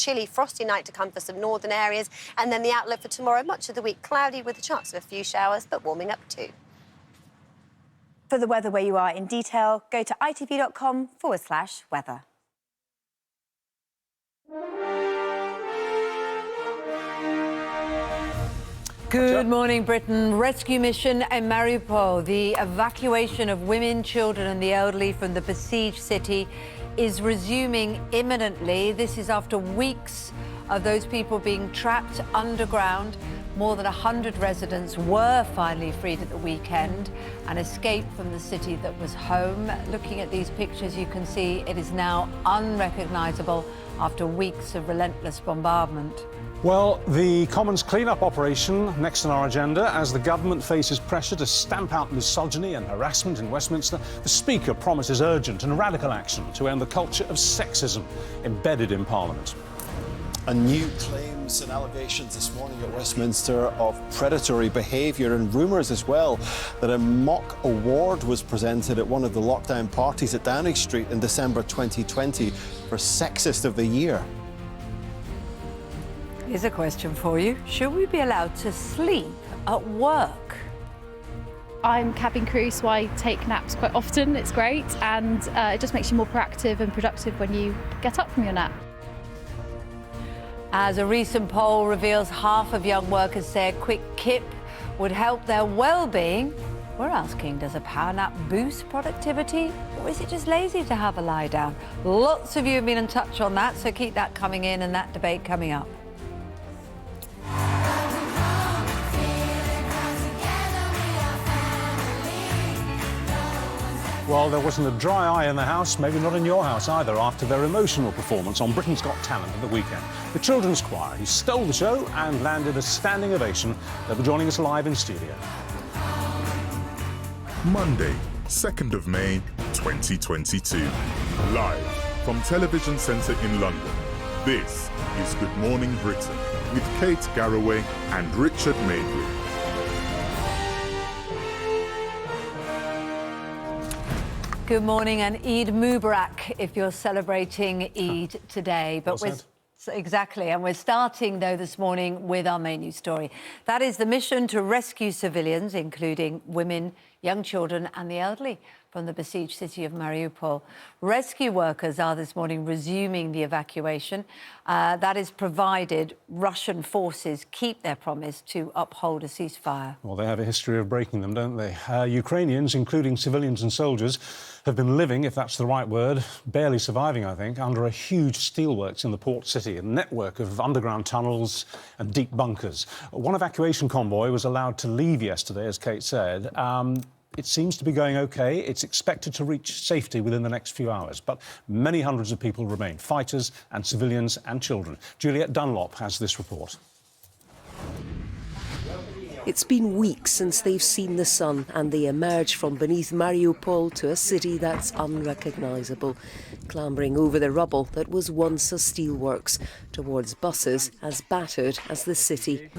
Chilly, frosty night to come for some northern areas, and then the outlook for tomorrow, much of the week cloudy with a chance of a few showers, but warming up too. For the weather where you are in detail, go to itv.com/weather. Good morning, Britain. Rescue mission in Mariupol. The evacuation of women, children and the elderly from the besieged city is resuming imminently. This is after weeks of those people being trapped underground. More than 100 residents were finally freed at the weekend and escaped from the city that was home. Looking at these pictures, you can see it is now unrecognisable after weeks of relentless bombardment. Well, the Commons clean-up operation next on our agenda as the government faces pressure to stamp out misogyny and harassment in Westminster. The Speaker promises urgent and radical action to end the culture of sexism embedded in Parliament. And new claims and allegations this morning at Westminster of predatory behaviour and rumours as well that a mock award was presented at one of the lockdown parties at Downing Street in December 2020 for Sexist of the Year. Here's a question for you. Should we be allowed to sleep at work? I'm cabin crew, so I take naps quite often. It's great, and it just makes you more proactive and productive when you get up from your nap. As a recent poll reveals, half of young workers say a quick kip would help their well-being. We're asking, does a power nap boost productivity, or is it just lazy to have a lie down? Lots of you have been in touch on that, so keep that coming in and that debate coming up. Well, there wasn't a dry eye in the house, maybe not in your house either, after their emotional performance on Britain's Got Talent at the weekend. The children's choir, who stole the show and landed a standing ovation, they'll be joining us live in studio. Monday, 2nd of May, 2022. Live from Television Centre in London, this is Good Morning Britain with Kate Garraway and Richard Madeley. Good morning and Eid Mubarak if you're celebrating Eid today. But exactly, and we're starting though this morning with our main news story. That is the mission to rescue civilians, including women, young children and the elderly, from the besieged city of Mariupol. Rescue workers are this morning resuming the evacuation. That is provided Russian forces keep their promise to uphold a ceasefire. Well, they have a history of breaking them, don't they? Ukrainians, including civilians and soldiers, have been living, if that's the right word, barely surviving, I think, under a huge steelworks in the port city, a network of underground tunnels and deep bunkers. One evacuation convoy was allowed to leave yesterday, as Kate said. It seems to be going OK. It's expected to reach safety within the next few hours. But many hundreds of people remain, fighters and civilians and children. Juliet Dunlop has this report. It's been weeks since they've seen the sun and they emerge from beneath Mariupol to a city that's unrecognisable, clambering over the rubble that was once a steelworks, towards buses as battered as the city.